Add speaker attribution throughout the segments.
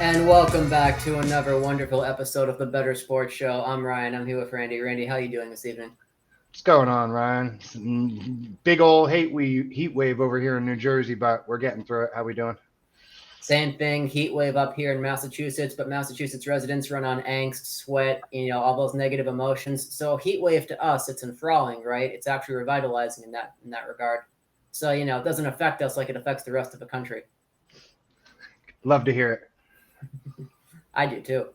Speaker 1: And welcome back to another wonderful episode of the Bettor Sports Show. I'm Ryan. I'm here with Randy. Randy, how are you doing this evening?
Speaker 2: What's going on, Ryan? Big old heat wave over here in New Jersey, but we're getting through it. How we doing?
Speaker 1: Same thing, heat wave up here in Massachusetts, but Massachusetts residents run on angst, sweat, all those negative emotions. So heat wave to us, it's enthralling, right? It's actually revitalizing in that regard. So, it doesn't affect us like it affects the rest of the country.
Speaker 2: Love to hear it.
Speaker 1: I do too.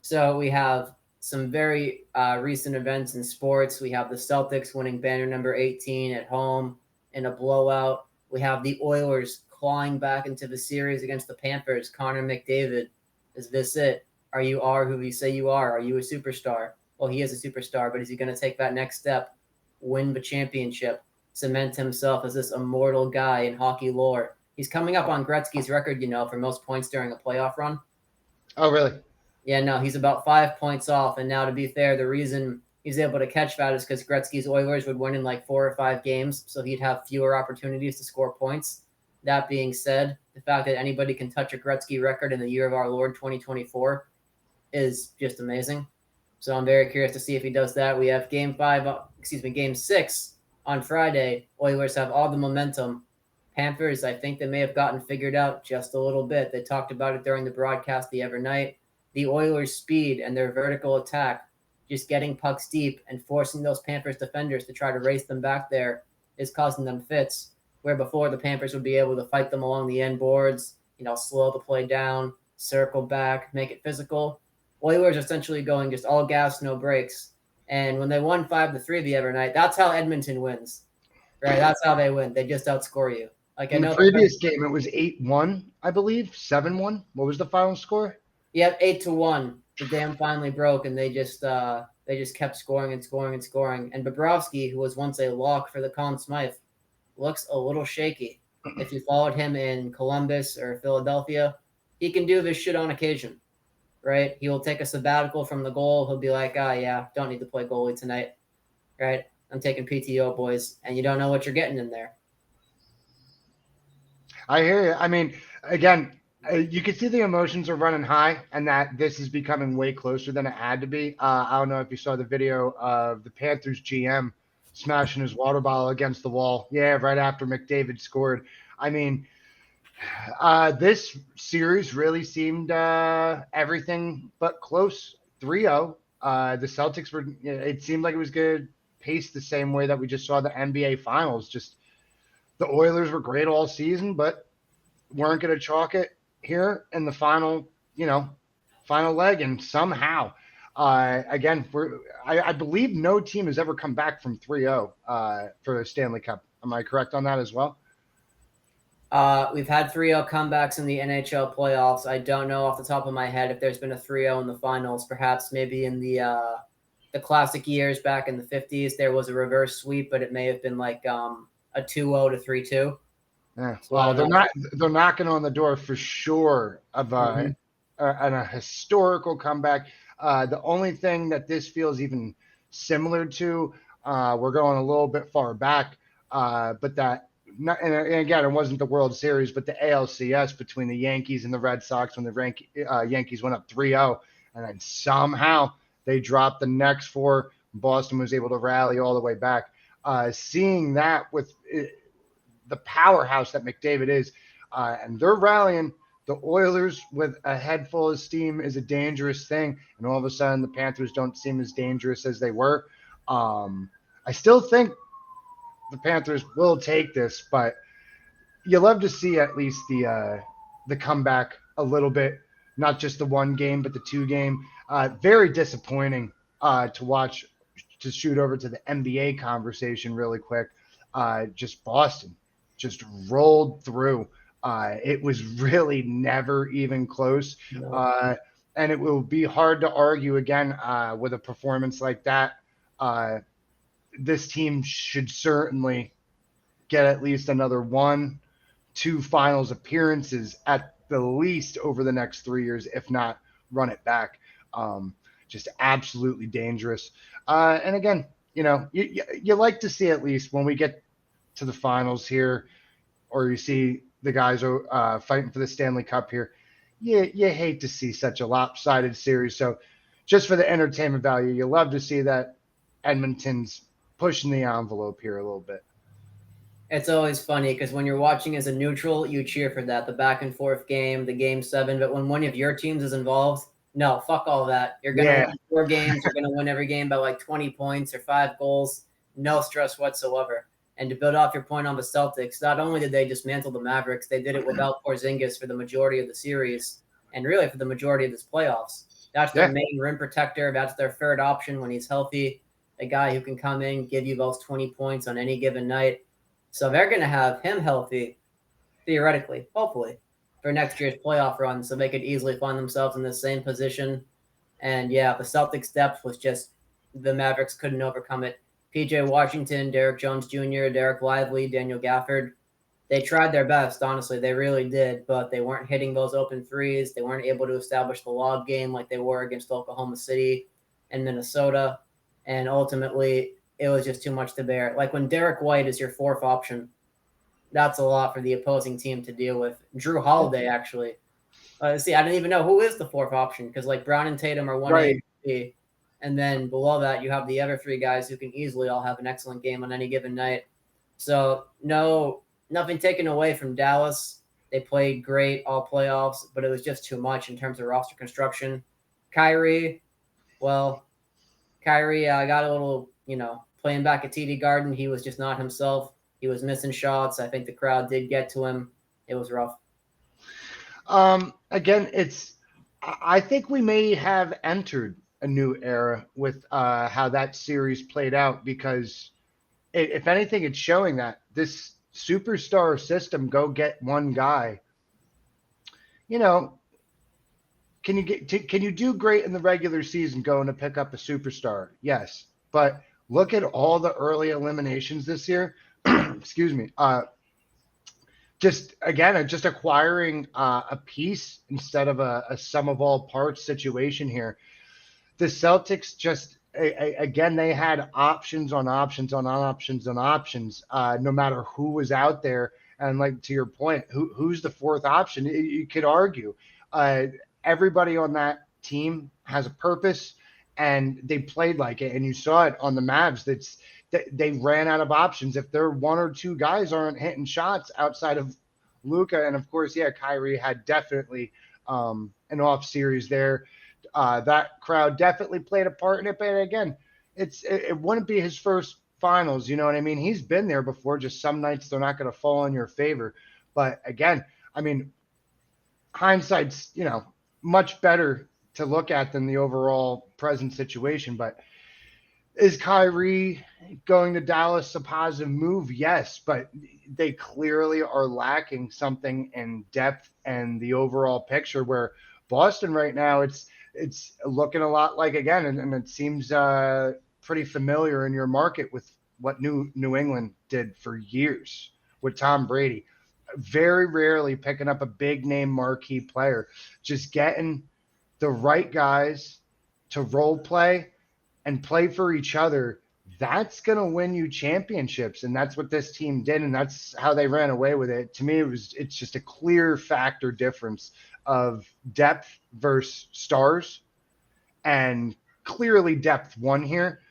Speaker 1: So we have some very recent events in sports. We have the Celtics winning banner number 18 at home in a blowout. We have the Oilers clawing back into the series against the Panthers. Connor McDavid, is this it? Are you who you say you are? Are you a superstar? Well, he is a superstar, but is he going to take that next step, win the championship, cement himself as this immortal guy in hockey lore? He's coming up on Gretzky's record, for most points during a playoff run.
Speaker 2: Oh, really?
Speaker 1: Yeah, no, he's about 5 points off. And now, to be fair, the reason he's able to catch that is because Gretzky's Oilers would win in like 4 or 5 games, so he'd have fewer opportunities to score points. That being said, the fact that anybody can touch a Gretzky record in the year of our Lord 2024 is just amazing. So I'm very curious to see if he does that. We have Game 6 on Friday. Oilers have all the momentum. Panthers, I think they may have gotten figured out just a little bit. They talked about it during the broadcast the other night. The Oilers' speed and their vertical attack, just getting pucks deep and forcing those Panthers defenders to try to race them back there, is causing them fits, where before the Panthers would be able to fight them along the end boards, slow the play down, circle back, make it physical. Oilers essentially going just all gas, no brakes. And when they won 5-3 the other night, that's how Edmonton wins, right? That's how they win. They just outscore you. Like
Speaker 2: In the previous game, it was 8-1, I believe, 7-1. What was the final score?
Speaker 1: Yep, 8-1. The dam finally broke, and they just kept scoring and scoring and scoring. And Bobrovsky, who was once a lock for the Conn Smythe, looks a little shaky. If you followed him in Columbus or Philadelphia, he can do this shit on occasion, right? He will take a sabbatical from the goal. He'll be like, yeah, don't need to play goalie tonight, right? I'm taking PTO, boys, and you don't know what you're getting in there.
Speaker 2: I hear you. I mean, again, you can see the emotions are running high and that this is becoming way closer than it had to be. I don't know if you saw the video of the Panthers GM smashing his water bottle against the wall. Yeah, right after McDavid scored. I mean, this series really seemed everything but close. 3-0. The Celtics were, it seemed like it was going to pace the same way that we just saw the NBA Finals. Just the Oilers were great all season, but weren't going to chalk it here in the final leg. And somehow, again, I believe no team has ever come back from 3-0 for the Stanley Cup. Am I correct on that as well?
Speaker 1: We've had 3-0 comebacks in the NHL playoffs. I don't know off the top of my head if there's been a 3-0 in the finals. Perhaps maybe in the classic years back in the 50s, there was a reverse sweep, but it may have been like a 2-0 to 3-2.
Speaker 2: Yeah. Well, they're knocking on the door for sure of a historical comeback. The only thing that this feels even similar to, we're going a little bit far back, but that, and again, it wasn't the World Series, but the ALCS between the Yankees and the Red Sox when the Yankees went up 3-0, and then somehow they dropped the next 4. Boston was able to rally all the way back. Seeing that with the powerhouse that McDavid is, and they're rallying. The Oilers with a head full of steam is a dangerous thing, and all of a sudden the Panthers don't seem as dangerous as they were. I still think the Panthers will take this, but you love to see at least the comeback a little bit, not just the 1 game, but the 2 game. Very disappointing to watch. To shoot over to the NBA conversation really quick, just Boston just rolled through. It was really never even close. No. And it will be hard to argue again with a performance like that. This team should certainly get at least another 1-2 finals appearances at the least over the next 3 years, if not run it back. Just absolutely dangerous. And again, you like to see at least when we get to the finals here, or you see the guys fighting for the Stanley Cup here, you hate to see such a lopsided series. So just for the entertainment value, you love to see that Edmonton's pushing the envelope here a little bit.
Speaker 1: It's always funny because when you're watching as a neutral, you cheer for that, the back and forth game, the game 7. But when one of your teams is involved, no, fuck all that. You're going to win 4 games. You're going to win every game by like 20 points or 5 goals. No stress whatsoever. And to build off your point on the Celtics, not only did they dismantle the Mavericks, they did it without Porzingis for the majority of the series and really for the majority of this playoffs. That's their main rim protector. That's their third option when he's healthy, a guy who can come in, give you those 20 points on any given night. So they're going to have him healthy, theoretically, hopefully, for next year's playoff run. So they could easily find themselves in the same position. And yeah, the Celtics' depth was just the Mavericks couldn't overcome it. P.J. Washington, Derek Jones Jr., Derek Lively, Daniel Gafford, they tried their best, honestly. They really did, but they weren't hitting those open threes. They weren't able to establish the lob game like they were against Oklahoma City and Minnesota. And ultimately, it was just too much to bear. Like when Derek White is your 4th option, that's a lot for the opposing team to deal with. Drew Holiday, actually. See, I didn't even know who is the 4th option because like Brown and Tatum are 1A, right. And then below that, you have the other 3 guys who can easily all have an excellent game on any given night. So nothing taken away from Dallas. They played great all playoffs, but it was just too much in terms of roster construction. Kyrie got a little, playing back at TD Garden, he was just not himself. He was missing shots. I think the crowd did get to him. It was rough.
Speaker 2: Again, I think we may have entered a new era with how that series played out because if anything, it's showing that this superstar system, go get one guy, can you do great in the regular season going to pick up a superstar? Yes. But look at all the early eliminations this year. Excuse me. Just acquiring a piece instead of a sum of all parts situation here. The Celtics they had options on options on options on options, no matter who was out there. And like to your point, who's the 4th option? You could argue. Everybody on that team has a purpose, and they played like it. And you saw it on the Mavs. They ran out of options. If their 1 or 2 guys aren't hitting shots outside of Luka, and of course, Kyrie had definitely an off series there. That crowd definitely played a part in it. But again, it wouldn't be his first finals. You know what I mean? He's been there before. Just some nights they're not going to fall in your favor. But again, I mean, hindsight's much better to look at than the overall present situation. But is Kyrie going to Dallas a positive move? Yes, but they clearly are lacking something in depth and the overall picture, where Boston right now, it's looking a lot like, again, and it seems pretty familiar in your market with what New England did for years with Tom Brady. Very rarely picking up a big name marquee player, just getting the right guys to role play and play for each other. That's going to win you championships. And that's what this team did. And that's how they ran away with it. To me, it's just a clear factor difference of depth versus stars, and clearly depth won here.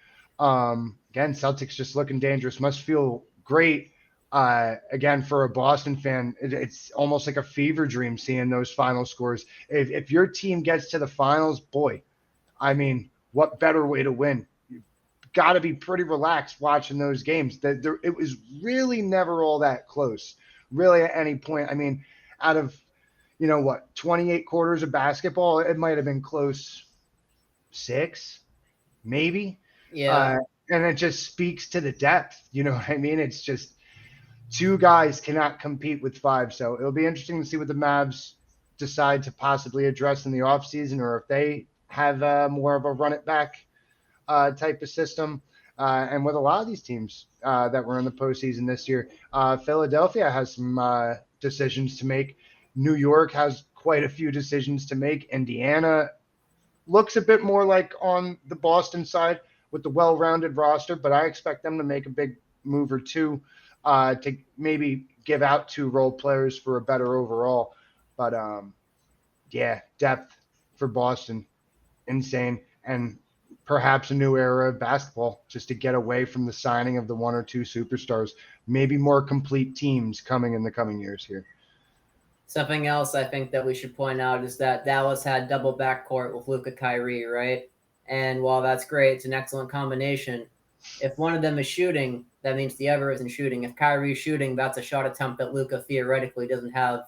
Speaker 2: Again, Celtics just looking dangerous. Must feel great. Again, for a Boston fan, it's almost like a fever dream seeing those final scores. If your team gets to the finals, boy, I mean, what better way to win? You've got to be pretty relaxed watching those games. It was really never all that close, really, at any point. I mean, out of 28 quarters of basketball, it might have been close 6, maybe.
Speaker 1: Yeah.
Speaker 2: And it just speaks to the depth. You know what I mean? It's just 2 guys cannot compete with 5. So it'll be interesting to see what the Mavs decide to possibly address in the offseason, or if they have more of a run it back type of system. And with a lot of these teams that were in the postseason this year, Philadelphia has some decisions to make. New York has quite a few decisions to make. Indiana looks a bit more like on the Boston side with the well-rounded roster, but I expect them to make a big move or 2 to maybe give out 2 role players for a better overall. But yeah, depth for Boston, insane, and perhaps a new era of basketball just to get away from the signing of the one or two superstars. Maybe more complete teams coming in the coming years here.
Speaker 1: Something else I think that we should point out is that Dallas had double backcourt with Luka Kyrie, right? And while that's great, it's an excellent combination. If one of them is shooting, that means the other isn't shooting. If Kyrie's shooting, that's a shot attempt that Luka theoretically doesn't have,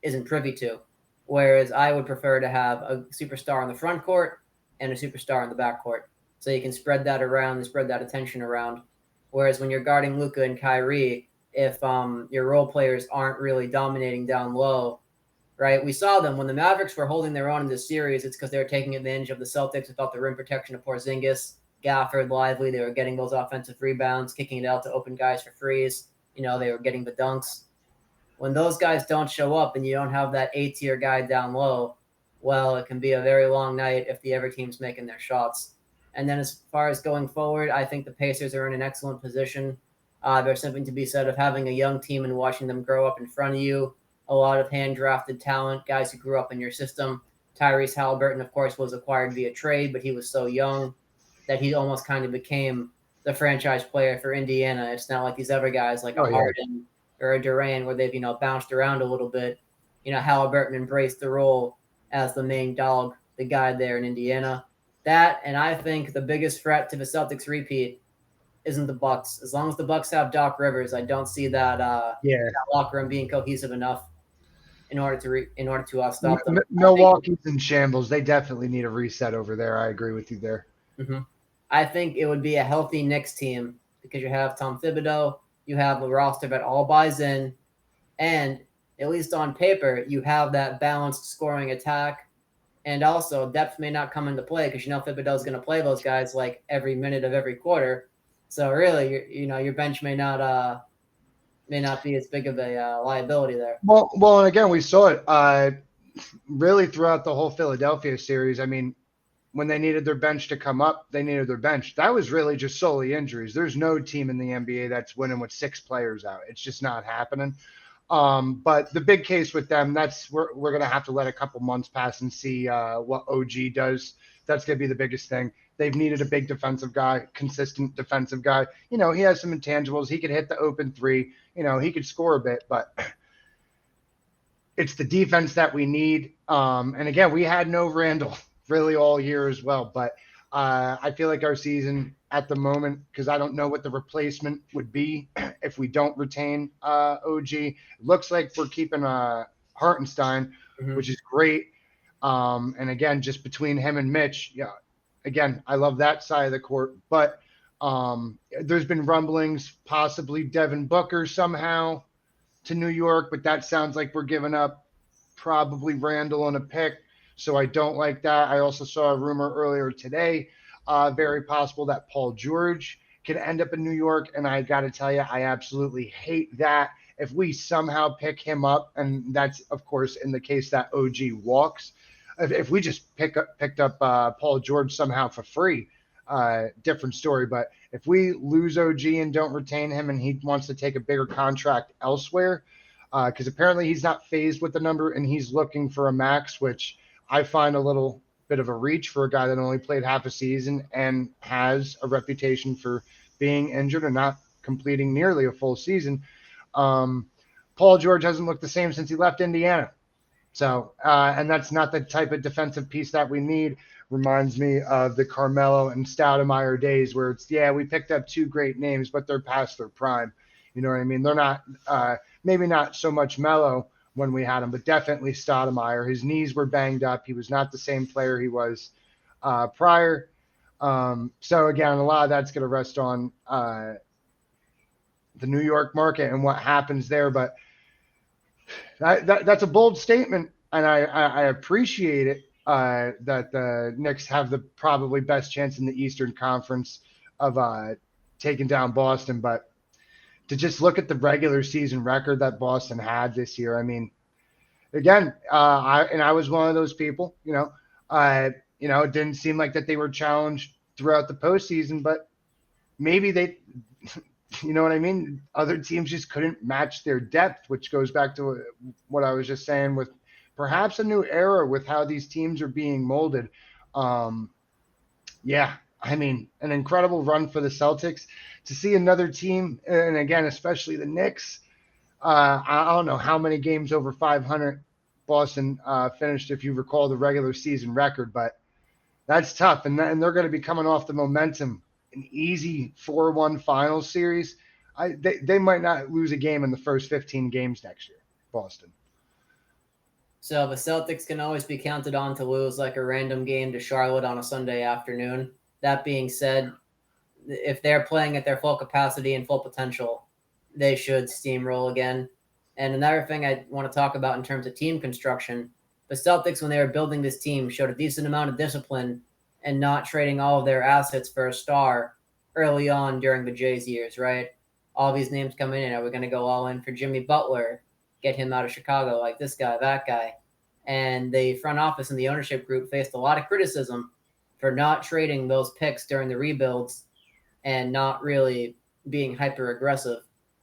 Speaker 1: isn't privy to. Whereas I would prefer to have a superstar on the front court and a superstar in the back court, so you can spread that around and spread that attention around. Whereas when you're guarding Luka and Kyrie, if your role players aren't really dominating down low, right? We saw them when the Mavericks were holding their own in this series. It's because they were taking advantage of the Celtics without the rim protection of Porzingis, Gafford, Lively. They were getting those offensive rebounds, kicking it out to open guys for threes. They were getting the dunks. When those guys don't show up and you don't have that A-tier guy down low, well, it can be a very long night if the other team's making their shots. And then as far as going forward, I think the Pacers are in an excellent position. There's something to be said of having a young team and watching them grow up in front of you. A lot of hand-drafted talent, guys who grew up in your system. Tyrese Halliburton, of course, was acquired via trade, but he was so young that he almost kind of became the franchise player for Indiana. It's not like these other guys like a Harden or a Durant where they've, bounced around a little bit. Halliburton embraced the role as the main dog, the guy there in Indiana. That, and I think the biggest threat to the Celtics repeat isn't the Bucks. As long as the Bucks have Doc Rivers, I don't see that that locker room being cohesive enough in order to stop them.
Speaker 2: Milwaukee's in shambles. They definitely need a reset over there. I agree with you there.
Speaker 1: Mm-hmm. I think it would be a healthy Knicks team because you have Tom Thibodeau, you have a roster that all buys in, and at least on paper, you have that balanced scoring attack. And also, depth may not come into play because Thibodeau is going to play those guys like every minute of every quarter. So really, your bench may not be as big of a liability there.
Speaker 2: Well, and again, we saw it really throughout the whole Philadelphia series. I mean, when they needed their bench to come up, they needed their bench. That was really just solely injuries. There's no team in the NBA that's winning with 6 players out. It's just not happening. But the big case with them, we're going to have to let a couple months pass and see what OG does. That's going to be the biggest thing. They've needed a big defensive guy, consistent defensive guy. He has some intangibles. He could hit the open three. He could score a bit, but it's the defense that we need. And again, we had no Randall really all year as well. But I feel like our season at the moment, because I don't know what the replacement would be if we don't retain OG. It looks like we're keeping Hartenstein, which is great. And again, just between him and Mitch, again, I love that side of the court. But there's been rumblings, possibly Devin Booker somehow to New York, but that sounds like we're giving up probably Randall and a pick. So I don't like that. I also saw a rumor earlier today, very possible that Paul George could end up in New York. And I got to tell you, I absolutely hate that. If we somehow pick him up, and that's, of course, in the case that OG walks, if we just picked up Paul George somehow for free, different story. But if we lose OG and don't retain him and he wants to take a bigger contract elsewhere, because apparently he's not phased with the number and he's looking for a max, which I find a little bit of a reach for a guy that only played half a season and has a reputation for being injured and not completing nearly a full season. Paul George hasn't looked the same since he left Indiana. So, and that's not the type of defensive piece that we need. Reminds me of the Carmelo and Stoudemire days where it's, we picked up 2 great names, but they're past their prime. You know what I mean? They're not, maybe not so much Melo when we had him, but definitely Stoudemire. His knees were banged up. He was not the same player he was prior. So again, a lot of that's going to rest on the New York market and what happens there. But that's a bold statement, and I appreciate it that the Knicks have the probably best chance in the Eastern Conference of taking down Boston. But to just look at the regular season record that Boston had this year, I mean, again, I was one of those people, it didn't seem like that they were challenged throughout the postseason, but maybe they, you know what I mean? Other teams just couldn't match their depth, which goes back to what I was just saying with perhaps a new era with how these teams are being molded. Yeah, I mean, an incredible run for the Celtics. To see another team, and again, especially the Knicks, I don't know how many games over 500 Boston finished, if you recall the regular season record, but that's tough. And they're going to be coming off the momentum, an easy 4-1 finals series. They might not lose a game in the first 15 games next year, Boston.
Speaker 1: So the Celtics can always be counted on to lose like a random game to Charlotte on a Sunday afternoon. That being said, if they're playing at their full capacity and full potential, they should steamroll again. And another thing I want to talk about in terms of team construction, the Celtics, when they were building this team, showed a decent amount of discipline and not trading all of their assets for a star early on during the Jays years, right? All these names coming in. Are we going to go all in for Jimmy Butler? Get him out of Chicago, like this guy, that guy. And the front office and the ownership group faced a lot of criticism for not trading those picks during the rebuilds and not really being hyper aggressive.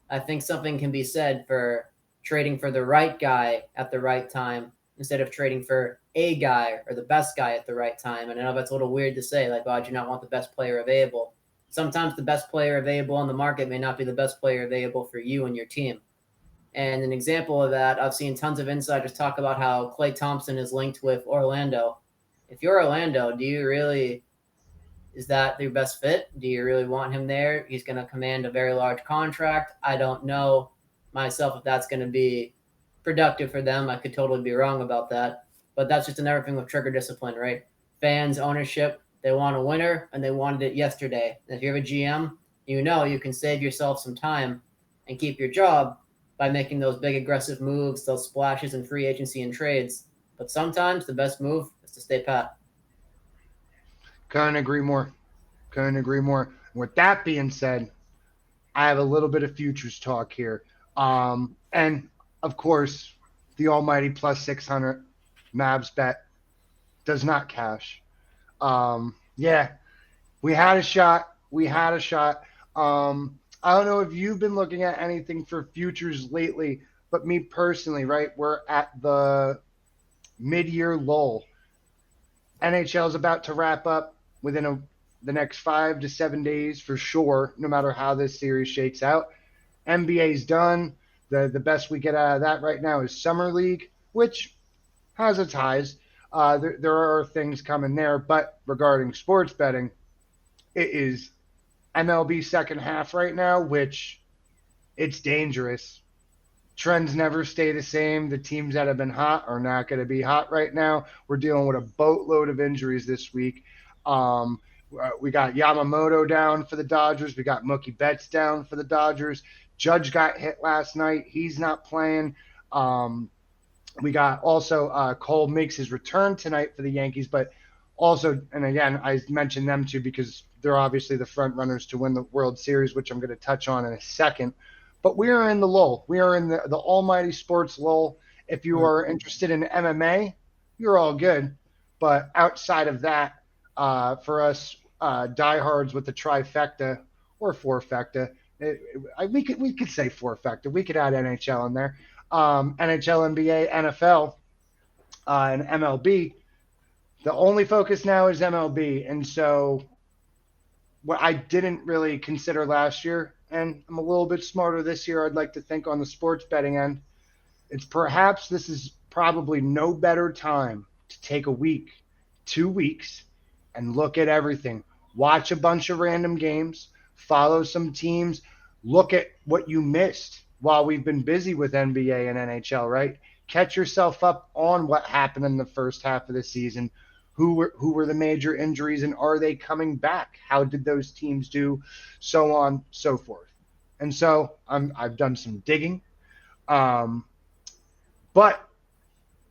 Speaker 1: I think something can be said for trading for the right guy at the right time instead of trading for a guy or the best guy at the right time. And I know that's a little weird to say, like, oh, do you not want the best player available? Sometimes the best player available on the market may not be the best player available for you and your team. And an example of that, I've seen tons of insiders talk about how Klay Thompson is linked with Orlando. If you're Orlando, is that your best fit? Do you really want him there? He's going to command a very large contract. I don't know myself if that's going to be productive for them. I could totally be wrong about that. But that's just another thing with trigger discipline, right? Fans, ownership, they want a winner, and they wanted it yesterday. And if you're a GM, you can save yourself some time and keep your job by making those big aggressive moves, those splashes in free agency and trades. But sometimes the best move is to stay pat.
Speaker 2: Couldn't agree more. With that being said, I have a little bit of futures talk here. And, of course, the almighty plus 600 Mavs bet does not cash. Yeah, we had a shot. I don't know if you've been looking at anything for futures lately, but me personally, right, we're at the mid-year lull. NHL is about to wrap up within the next 5 to 7 days for sure, no matter how this series shakes out. NBA's done. The best we get out of that right now is Summer League, which has its highs. There are things coming there, but regarding sports betting, it is MLB second half right now, which it's dangerous. Trends never stay the same. The teams that have been hot are not going to be hot right now. We're dealing with a boatload of injuries this week. We got Yamamoto down for the Dodgers. We got Mookie Betts down for the Dodgers. Judge got hit last night. He's not playing. We got also Cole makes his return tonight for the Yankees, but also, and again, I mentioned them too because they're obviously the front runners to win the World Series, which I'm going to touch on in a second. But we are in the lull. We are in the almighty sports lull. If you are interested in MMA, you're all good. But outside of that, for us diehards with the trifecta or fourfecta, we could say fourfecta. We could add NHL in there. NHL, NBA, NFL, and MLB. The only focus now is MLB. And so what I didn't really consider last year, and I'm a little bit smarter this year, I'd like to think on the sports betting end, this is probably no better time to take a week, 2 weeks, and look at everything. Watch a bunch of random games, follow some teams, look at what you missed while we've been busy with NBA and NHL, right? Catch yourself up on what happened in the first half of the season. Who were the major injuries, and are they coming back? How did those teams do? So on, so forth. And so I've done some digging. But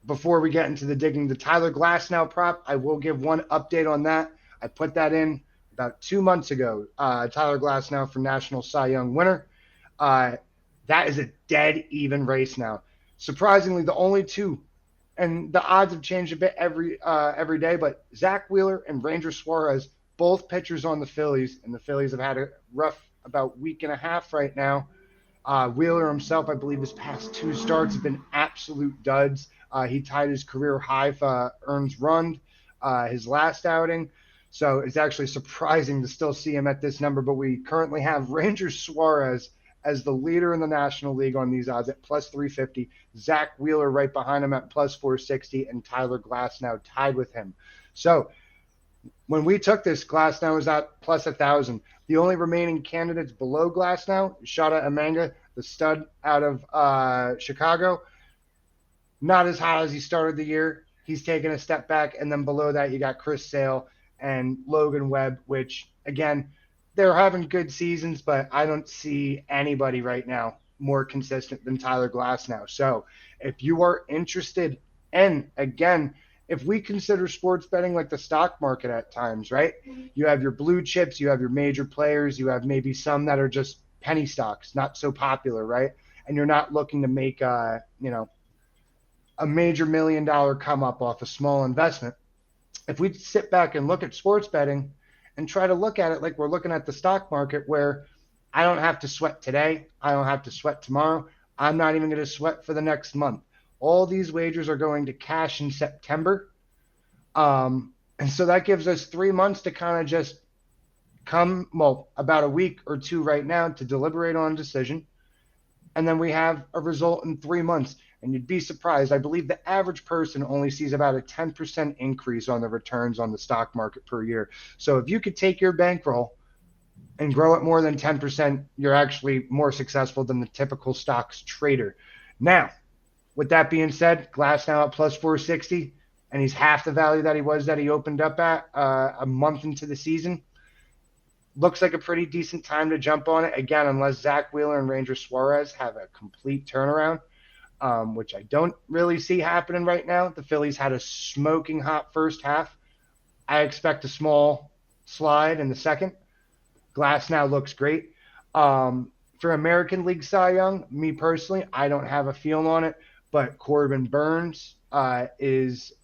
Speaker 2: before we get into the digging, the Tyler Glasnow prop, I will give one update on that. I put that in about 2 months ago. Tyler Glasnow for National Cy Young winner. That is a dead even race now. Surprisingly, the only two, and the odds have changed a bit every day, but Zach Wheeler and Ranger Suarez, both pitchers on the Phillies, and the Phillies have had a rough about week and a half right now. Wheeler himself, I believe his past 2 starts have been absolute duds. He tied his career high for earned run his last outing. So it's actually surprising to still see him at this number. But we currently have Ranger Suarez as the leader in the National League on these odds at plus 350. Zach Wheeler right behind him at plus 460, and Tyler Glasnow tied with him. So when we took this, Glasnow was at plus 1,000. The only remaining candidates below Glasnow, Shota Amanga, the stud out of Chicago, not as hot as he started the year. He's taken a step back. And then below that, you got Chris Sale and Logan Webb, which, again, they're having good seasons, but I don't see anybody right now more consistent than Tyler Glasnow. So if you are interested, and again, if we consider sports betting like the stock market at times, right? You have your blue chips, you have your major players, you have maybe some that are just penny stocks, not so popular, right? And you're not looking to make a major $1 million come up off a small investment. If we sit back and look at sports betting and try to look at it like we're looking at the stock market, where I don't have to sweat today, I don't have to sweat tomorrow, I'm not even going to sweat for the next month. All these wagers are going to cash in September. And so that gives us 3 months to kind of just about a week or two right now to deliberate on a decision. And then we have a result in 3 months. And you'd be surprised. I believe the average person only sees about a 10% increase on the returns on the stock market per year. So if you could take your bankroll and grow it more than 10%, you're actually more successful than the typical stocks trader. Now, with that being said, Glasnow at plus 460, and he's half the value that he opened up at a month into the season. Looks like a pretty decent time to jump on it. Again, unless Zach Wheeler and Ranger Suarez have a complete turnaround, which I don't really see happening right now. The Phillies had a smoking hot first half. I expect a small slide in the second. Glasnow looks great. For American League Cy Young, me personally, I don't have a feel on it. But Corbin Burns is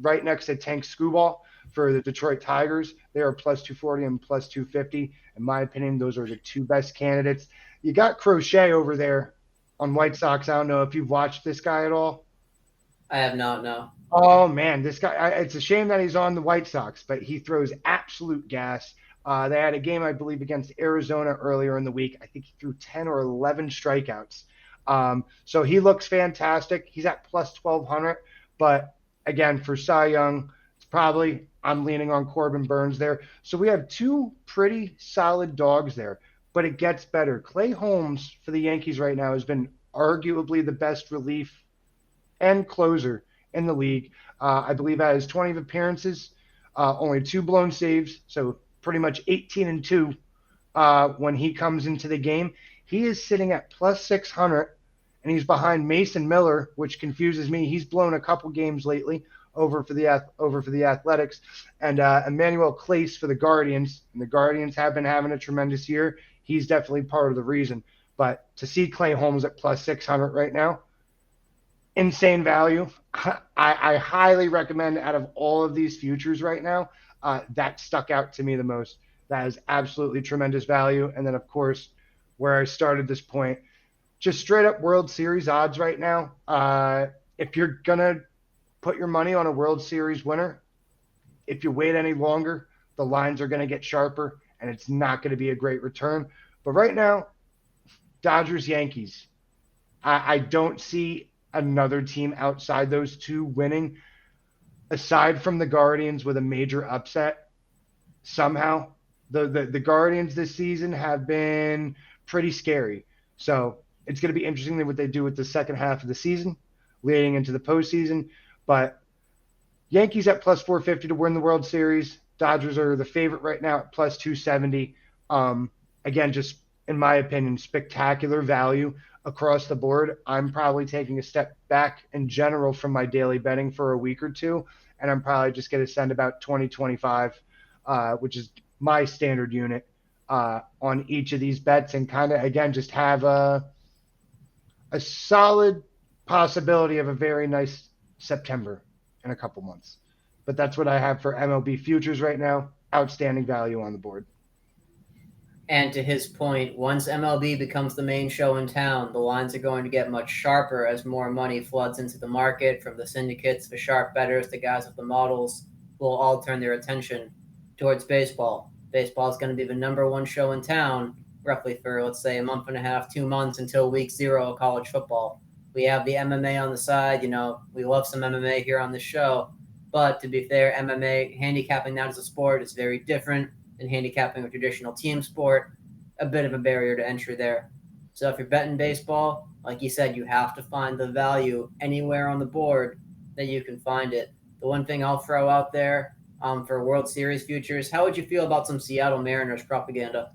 Speaker 2: right next to Tank Skubal for the Detroit Tigers. They are plus 240 and plus 250. In my opinion, those are the two best candidates. You got Crochet over there on White Sox. I don't know if you've watched this guy at all.
Speaker 1: I have not, no.
Speaker 2: Oh, man, this guy, it's a shame that he's on the White Sox, but he throws absolute gas. They had a game, I believe, against Arizona earlier in the week. I think he threw 10 or 11 strikeouts. So he looks fantastic. He's at plus 1,200. But again, for Cy Young, it's probably I'm leaning on Corbin Burns there. So we have two pretty solid dogs there. But it gets better. Clay Holmes for the Yankees right now has been arguably the best relief and closer in the league. I believe at his 20 appearances, only 2 blown saves. So pretty much 18-2 when he comes into the game. He is sitting at plus 600. And he's behind Mason Miller, which confuses me. He's blown a couple games lately over for the Athletics, and Emmanuel Clace for the Guardians. And the Guardians have been having a tremendous year. He's definitely part of the reason. But to see Clay Holmes at plus 600 right now, insane value. I highly recommend out of all of these futures right now, that stuck out to me the most. That is absolutely tremendous value. And then, of course, where I started this point, just straight up World Series odds right now. If you're going to put your money on a World Series winner, if you wait any longer, the lines are going to get sharper and it's not going to be a great return. But right now, Dodgers, Yankees. I don't see another team outside those two winning, aside from the Guardians with a major upset. Somehow, the Guardians this season have been pretty scary. So it's going to be interesting what they do with the second half of the season, leading into the postseason. But Yankees at plus 450 to win the World Series. Dodgers are the favorite right now at plus 270. Again, just in my opinion, spectacular value across the board. I'm probably taking a step back in general from my daily betting for a week or two, and I'm probably just going to send about 20-25, which is my standard unit on each of these bets, and kind of, again, just have a solid possibility of a very nice September in a couple months. But that's what I have for MLB Futures right now. Outstanding value on the board.
Speaker 1: And to his point, once MLB becomes the main show in town, the lines are going to get much sharper as more money floods into the market from the syndicates, the sharp bettors, the guys with the models will all turn their attention towards baseball. Baseball is going to be the number one show in town, roughly for, let's say, a month and a half, 2 months until week 0 of college football. We have the MMA on the side. We love some MMA here on the show. But to be fair, MMA, handicapping that as a sport is very different than handicapping a traditional team sport. A bit of a barrier to entry there. So if you're betting baseball, like you said, you have to find the value anywhere on the board that you can find it. The one thing I'll throw out there for World Series futures, how would you feel about some Seattle Mariners propaganda?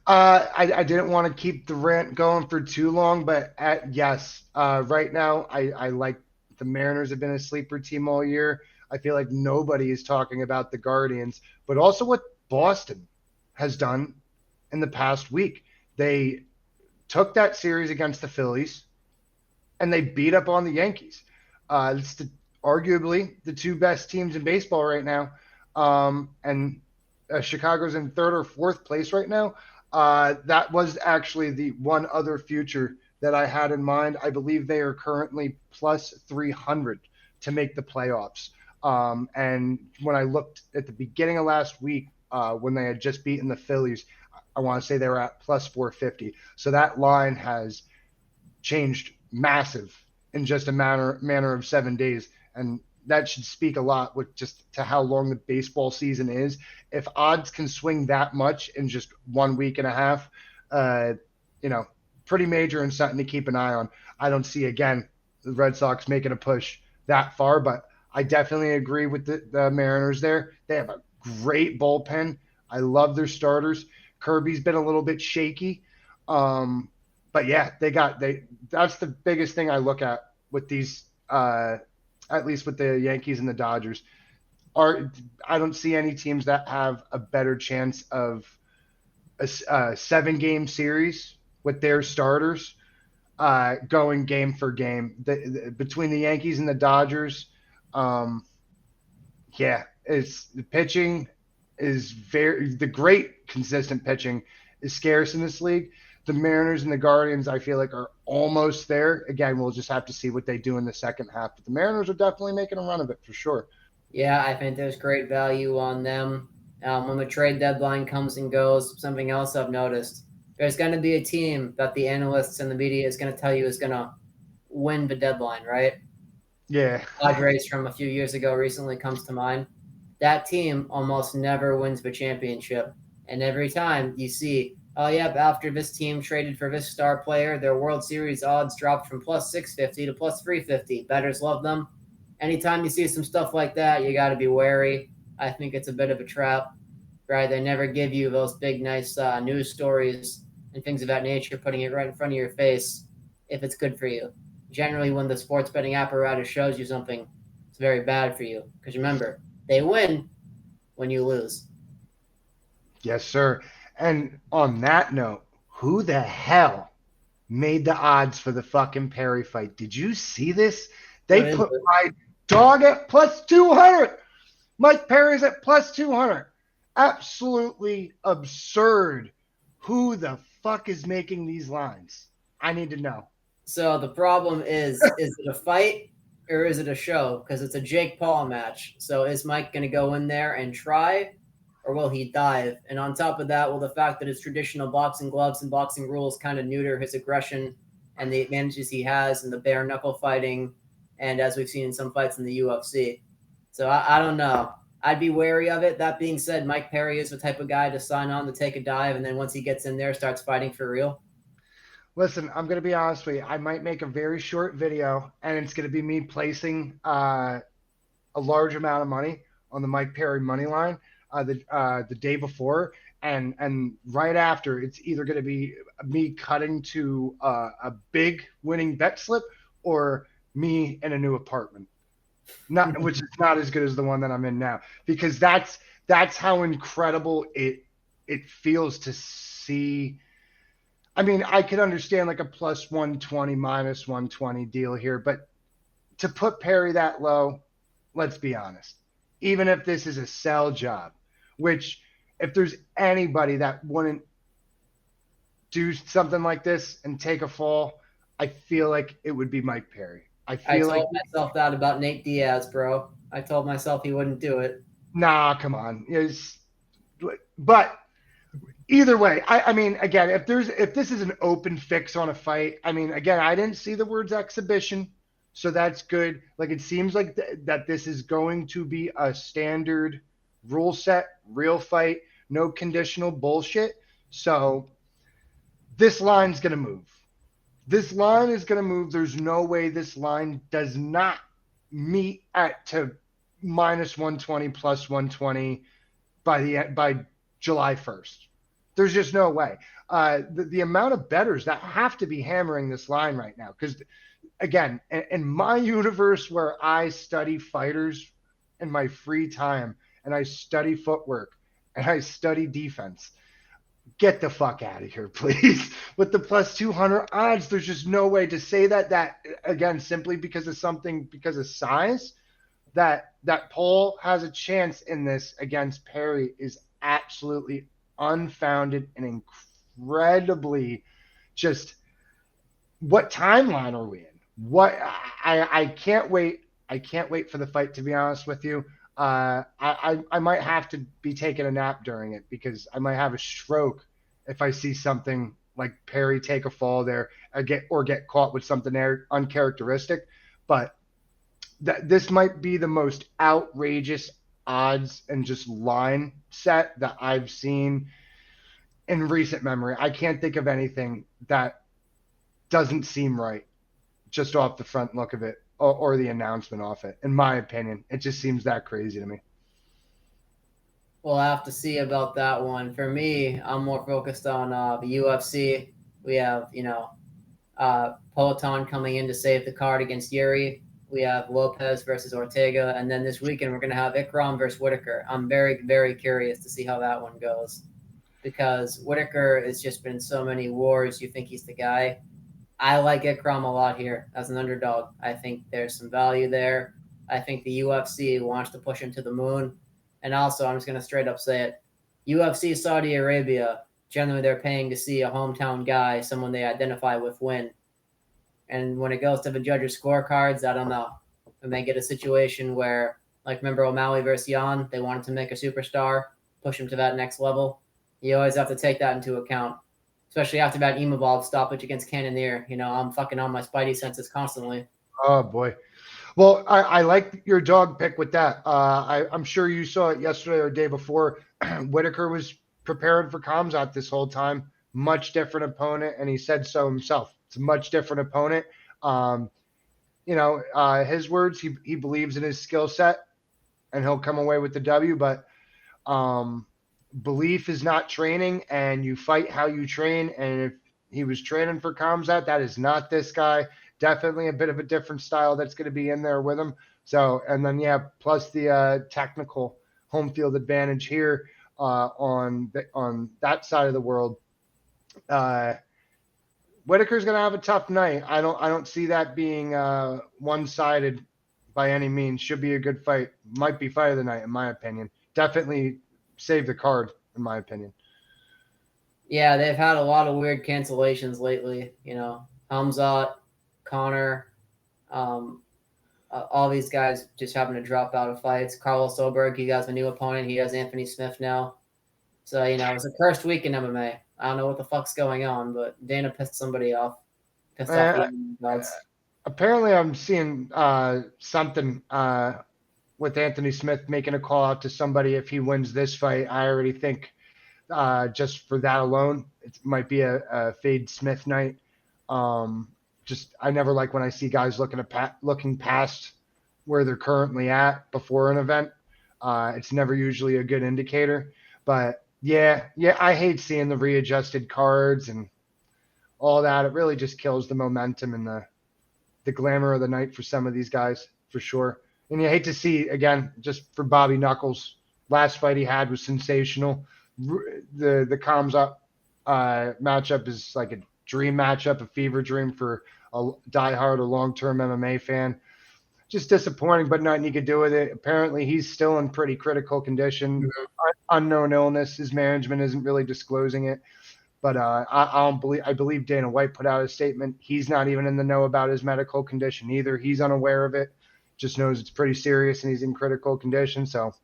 Speaker 2: I didn't want to keep the rant going for too long, but yes, right now I like the Mariners have been a sleeper team all year. I feel like nobody is talking about the Guardians, but also what Boston has done in the past week. They took that series against the Phillies and they beat up on the Yankees. It's arguably the two best teams in baseball right now. And Chicago's in 3rd or 4th place right now. That was actually the one other future that I had in mind. I believe they are currently plus 300 to make the playoffs. And when I looked at the beginning of last week, when they had just beaten the Phillies, I want to say they were at plus 450. So that line has changed massive in just a manner of 7 days. And that should speak a lot with just to how long the baseball season is. If odds can swing that much in just 1 week and a half, pretty major and something to keep an eye on. I don't see, again, the Red Sox making a push that far, but I definitely agree with the Mariners there. They have a great bullpen. I love their starters. Kirby's been a little bit shaky. But yeah, that's the biggest thing I look at with these, at least with the Yankees and the Dodgers. I don't see any teams that have a better chance of a 7-game series with their starters going game for game. Between the Yankees and the Dodgers, it's the pitching is the great consistent pitching is scarce in this league. The Mariners and the Guardians, I feel like, are almost there. Again, we'll just have to see what they do in the second half. But the Mariners are definitely making a run of it for sure.
Speaker 1: Yeah, I think there's great value on them. When the trade deadline comes and goes, something else I've noticed, there's going to be a team that the analysts and the media is going to tell you is going to win the deadline, right?
Speaker 2: Yeah.
Speaker 1: Padres from a few years ago recently comes to mind. That team almost never wins the championship. And every time you see, oh, yeah, after this team traded for this star player, their World Series odds dropped from plus 650 to plus 350. Bettors love them. Anytime you see some stuff like that, you got to be wary. I think it's a bit of a trap, right? They never give you those big, nice news stories and things of that nature, putting it right in front of your face if it's good for you. Generally, when the sports betting apparatus shows you something, it's very bad for you. Because remember, they win when you lose.
Speaker 2: Yes, sir. And on that note, who the hell made the odds for the fucking Perry fight? Did you see this? They put my dog at plus 200. Mike Perry's at plus 200. Absolutely absurd. Who the fuck is making these lines? I need to know.
Speaker 1: So the problem is it a fight or is it a show? Because it's a Jake Paul match. So is Mike going to go in there and try, or will he dive? And on top of that, will the fact that it's traditional boxing gloves and boxing rules kind of neuter his aggression and the advantages he has in the bare knuckle fighting, and as we've seen in some fights in the UFC. So I don't know. I'd be wary of it. That being said, Mike Perry is the type of guy to sign on to take a dive, and then once he gets in there, starts fighting for real.
Speaker 2: Listen, I'm going to be honest with you. I might make a very short video, and it's going to be me placing a large amount of money on the Mike Perry money line the day before, and right after, it's either going to be me cutting to a big winning bet slip or me in a new apartment, which is not as good as the one that I'm in now, because that's how incredible it feels to see. I mean, I could understand like a plus 120, minus 120 deal here, but to put Perry that low, let's be honest, even if this is a sell job, which if there's anybody that wouldn't do something like this and take a fall, I feel like it would be Mike Perry.
Speaker 1: I told myself that about Nate Diaz, bro. I told myself he wouldn't do it.
Speaker 2: Nah, come on. But either way, I mean, again, if this is an open fix on a fight, I mean, again, I didn't see the words exhibition, so that's good. Like, it seems like that this is going to be a standard rule set, real fight, no conditional bullshit. So this line's going to move. This line is going to move. There's no way this line does not meet to minus 120, plus 120 by July 1st. There's just no way. The amount of bettors that have to be hammering this line right now, because again, in my universe where I study fighters in my free time and I study footwork and I study defense, get the fuck out of here, please. With the plus 200 odds, there's just no way to say that again, simply because of size, that Paul has a chance in this against Perry is absolutely unfounded and incredibly just, what timeline are we in? What I can't wait. I can't wait for the fight, to be honest with you. I might have to be taking a nap during it because I might have a stroke if I see something like Perry take a fall there or get caught with something there uncharacteristic. But this might be the most outrageous odds and just line set that I've seen in recent memory. I can't think of anything that doesn't seem right just off the front look of it or the announcement off it. In my opinion, it just seems that crazy to me.
Speaker 1: We'll have to see about that one. For me, I'm more focused on the UFC. We have, Peloton coming in to save the card against Yuri. We have Lopez versus Ortega. And then this weekend, we're going to have Ikram versus Whitaker. I'm very, very curious to see how that one goes because Whitaker has just been in so many wars. You think he's the guy. I like Ikram a lot here as an underdog. I think there's some value there. I think the UFC wants to push him to the moon. And also, I'm just going to straight up say it. UFC Saudi Arabia, generally they're paying to see a hometown guy, someone they identify with, win. And when it goes to the judges' scorecards, I don't know. And they get a situation where, like, remember O'Malley versus Jan? They wanted to make a superstar, push him to that next level. You always have to take that into account, especially after that Imavov stoppage against Cannonier. I'm fucking on my spidey senses constantly.
Speaker 2: Oh, boy. Well, I like your dog pick with that. I'm sure you saw it yesterday or the day before. Whitaker was prepared for Khamzat this whole time. Much different opponent, and he said so himself. It's a much different opponent. His words, he believes in his skill set, and he'll come away with the W. But belief is not training, and you fight how you train. And if he was training for Khamzat, that is not this guy. Definitely a bit of a different style that's going to be in there with him. So, and then, plus the technical home field advantage here on that side of the world. Whitaker's going to have a tough night. I don't see that being one-sided by any means. Should be a good fight. Might be fight of the night, in my opinion. Definitely save the card, in my opinion.
Speaker 1: Yeah, they've had a lot of weird cancellations lately. Khamzat, Connor, all these guys just having to drop out of fights. Carlos Soberg, he has a new opponent. He has Anthony Smith now. So, it's a cursed week in MMA. I don't know what the fuck's going on, but Dana pissed somebody off.
Speaker 2: Apparently, I'm seeing something with Anthony Smith making a call out to somebody if he wins this fight. I already think just for that alone, it might be a Fade Smith night. I never like when I see guys looking past where they're currently at before an event. It's never usually a good indicator. But yeah, I hate seeing the readjusted cards and all that. It really just kills the momentum and the glamour of the night for some of these guys, for sure. And you hate to see, again, just for Bobby Knuckles, last fight he had was sensational. The Khamzat matchup is like a dream matchup, a fever dream for a diehard or long-term MMA fan. Just disappointing, but nothing you could do with it. Apparently, he's still in pretty critical condition. Mm-hmm. Unknown illness. His management isn't really disclosing it. But I believe Dana White put out a statement. He's not even in the know about his medical condition either. He's unaware of it. Just knows it's pretty serious and he's in critical condition. So,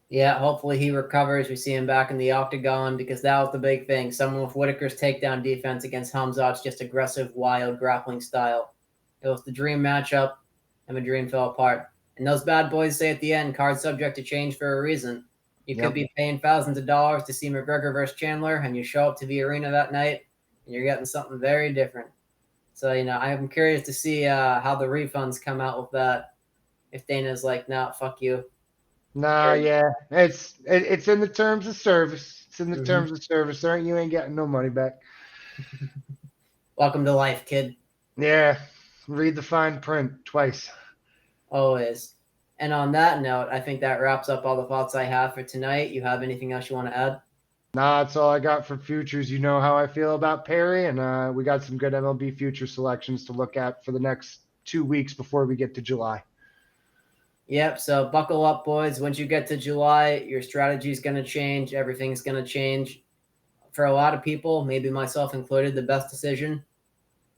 Speaker 1: yeah, hopefully he recovers. We see him back in the octagon, because that was the big thing. Someone with Whitaker's takedown defense against Hamzat's just aggressive, wild grappling style. It was the dream matchup, and the dream fell apart. And those bad boys say at the end, card subject to change for a reason. You could be paying thousands of dollars to see McGregor versus Chandler, and you show up to the arena that night, and you're getting something very different. So, I'm curious to see how the refunds come out with that. If Dana's like, nah, fuck you.
Speaker 2: Nah, yeah. It's in the terms of service. It's in the terms of service. You ain't getting no money back.
Speaker 1: Welcome to life, kid.
Speaker 2: Yeah. Read the fine print twice.
Speaker 1: Always. And on that note, I think that wraps up all the thoughts I have for tonight. You have anything else you want to add?
Speaker 2: Nah, that's all I got for futures. You know how I feel about Perry, and we got some good MLB future selections to look at for the next 2 weeks before we get to July.
Speaker 1: Yep, so buckle up, boys. Once you get to July, your strategy is going to change. Everything's going to change. For a lot of people, maybe myself included, the best decision,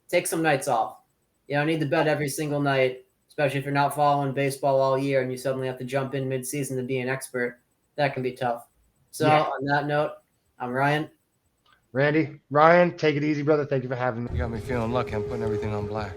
Speaker 1: take some nights off. You don't need to bet every single night, especially if you're not following baseball all year and you suddenly have to jump in mid-season to be an expert. That can be tough. So on that note, I'm Ryan.
Speaker 2: Randy, Ryan, take it easy, brother. Thank you for having me.
Speaker 3: You got me feeling lucky. I'm putting everything on black.